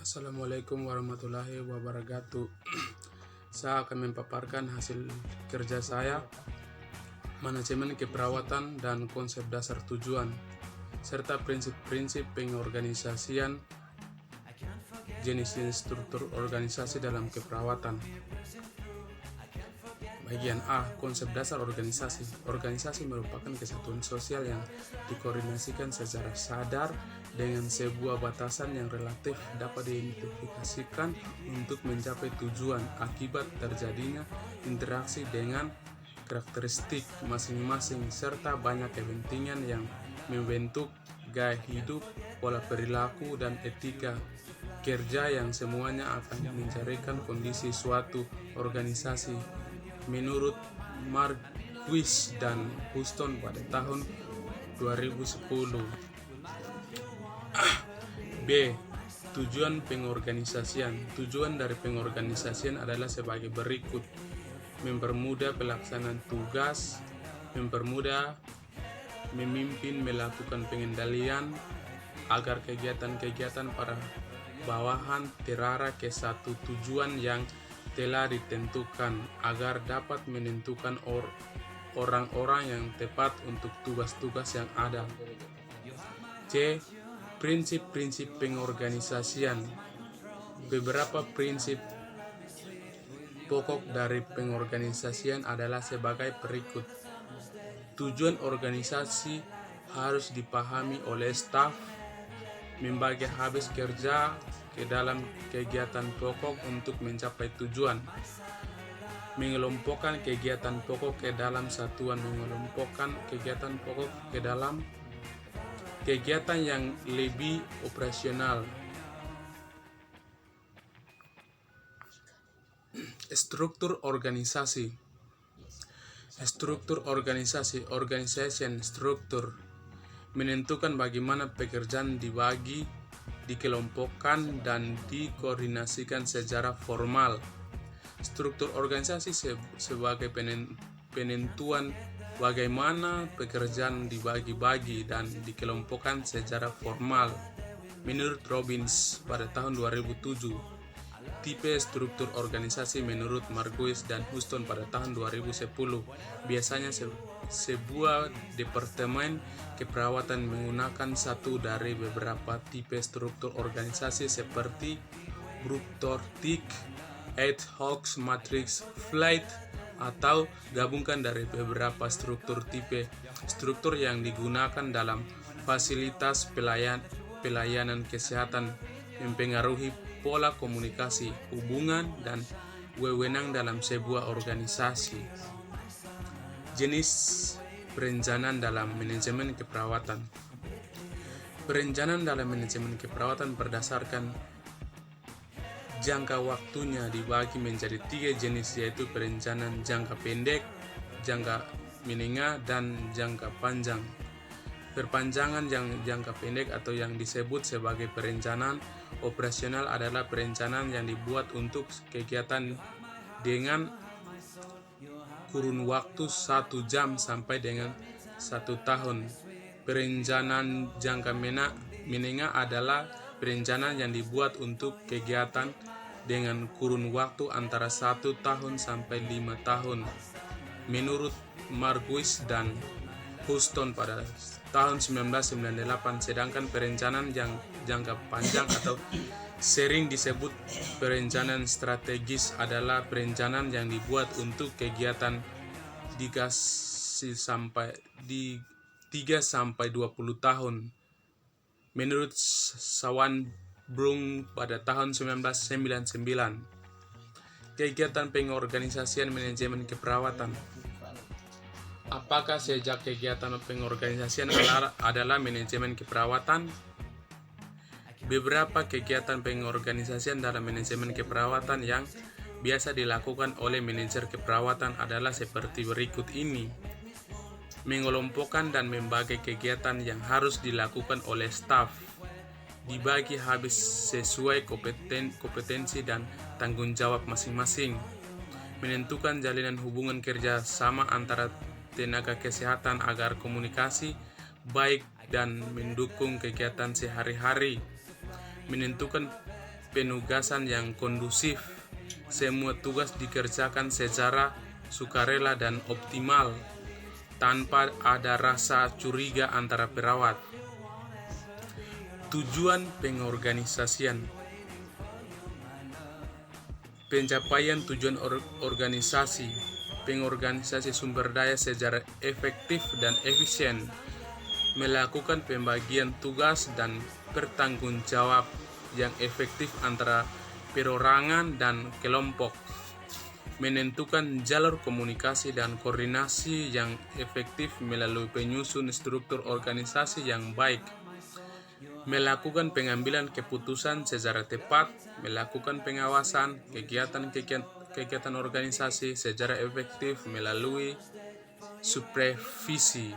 Assalamualaikum warahmatullahi wabarakatuh. Saya akan memaparkan hasil kerja saya, manajemen keperawatan dan konsep dasar tujuan, serta prinsip-prinsip pengorganisasian, jenis-jenis struktur organisasi dalam keperawatan. Bagian A. Konsep dasar organisasi. Organisasi merupakan kesatuan sosial yang dikoordinasikan secara sadar dengan sebuah batasan yang relatif dapat diidentifikasikan untuk mencapai tujuan akibat terjadinya interaksi dengan karakteristik masing-masing serta banyak kepentingan yang membentuk gaya hidup, pola perilaku, dan etika kerja yang semuanya akan mencarikan kondisi suatu organisasi. Menurut Marquis dan Houston pada tahun 2010. B. Tujuan pengorganisasian. Tujuan dari pengorganisasian adalah sebagai berikut: mempermudah pelaksanaan tugas, mempermudah memimpin melakukan pengendalian agar kegiatan-kegiatan para bawahan terarah ke satu tujuan yang telah ditentukan, agar dapat menentukan orang-orang yang tepat untuk tugas-tugas yang ada. C. Prinsip-prinsip pengorganisasian. Beberapa prinsip pokok dari pengorganisasian adalah sebagai berikut. Tujuan organisasi harus dipahami oleh staf, membagi habis kerja ke dalam kegiatan pokok untuk mencapai tujuan, mengelompokkan kegiatan pokok ke dalam satuan, mengelompokkan kegiatan pokok ke dalam kegiatan yang lebih operasional. Struktur organisasi. Struktur organisasi, organization structure, menentukan bagaimana pekerjaan dibagi, dikelompokkan, dan dikoordinasikan secara formal. Struktur organisasi sebagai penentuan bagaimana pekerjaan dibagi-bagi dan dikelompokkan secara formal. Menurut Robbins pada tahun 2007. Tipe struktur organisasi menurut Marquis dan Houston pada tahun 2010. Biasanya sebuah departemen keperawatan menggunakan satu dari beberapa tipe struktur organisasi seperti grup tortik, ad hoc, matrix, flight, atau gabungkan dari beberapa struktur. Tipe struktur yang digunakan dalam fasilitas pelayanan kesehatan mempengaruhi pola komunikasi, hubungan, dan wewenang dalam sebuah organisasi. Jenis perencanaan dalam manajemen keperawatan. Perencanaan dalam manajemen keperawatan berdasarkan jangka waktunya dibagi menjadi 3 jenis, yaitu perencanaan jangka pendek, jangka menengah, dan jangka panjang. Perpanjangan jangka pendek atau yang disebut sebagai perencanaan operasional adalah perencanaan yang dibuat untuk kegiatan dengan kurun waktu 1 jam sampai dengan 1 tahun. Perencanaan jangka menengah adalah perencanaan yang dibuat untuk kegiatan dengan kurun waktu antara 1 tahun sampai 5 tahun. Menurut Marquis dan Houston pada tahun 1998, sedangkan perencanaan jangka panjang atau sering disebut perencanaan strategis adalah perencanaan yang dibuat untuk kegiatan 3 sampai 20 tahun. Menurut Sawan Brung pada tahun 1999. Kegiatan pengorganisasian manajemen keperawatan. Apakah sejak kegiatan pengorganisasian adalah manajemen keperawatan? Beberapa kegiatan pengorganisasian dalam manajemen keperawatan yang biasa dilakukan oleh manajer keperawatan adalah seperti berikut ini. Mengelompokkan dan membagi kegiatan yang harus dilakukan oleh staf, dibagi habis sesuai kompetensi dan tanggung jawab masing-masing. Menentukan jalinan hubungan kerja sama antara tenaga kesehatan agar komunikasi baik dan mendukung kegiatan sehari-hari. Menentukan penugasan yang kondusif. Semua tugas dikerjakan secara sukarela dan optimal tanpa ada rasa curiga antara perawat. Tujuan pengorganisasian. Pencapaian tujuan organisasi. Pengorganisasi sumber daya secara efektif dan efisien, melakukan pembagian tugas dan bertanggungjawab yang efektif antara perorangan dan kelompok, menentukan jalur komunikasi dan koordinasi yang efektif melalui penyusun struktur organisasi yang baik, melakukan pengambilan keputusan secara tepat, melakukan pengawasan kegiatan organisasi secara efektif melalui supervisi.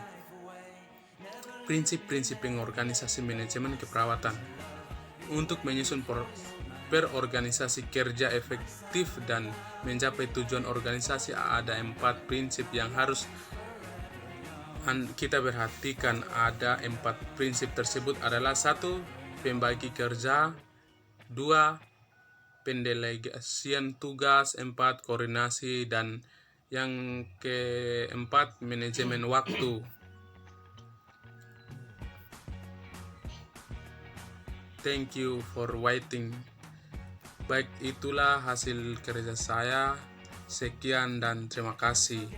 Prinsip-prinsip pengorganisasi manajemen keperawatan. Untuk menyusun perorganisasi kerja efektif dan mencapai tujuan organisasi, ada 4 prinsip yang harus kita perhatikan. Ada 4 prinsip tersebut adalah: 1. Pembagi kerja, 2. Pendelegasian tugas, 4. Koordinasi, dan yang keempat manajemen waktu. Thank you for waiting. Baik, itulah hasil kerja saya. Sekian dan terima kasih.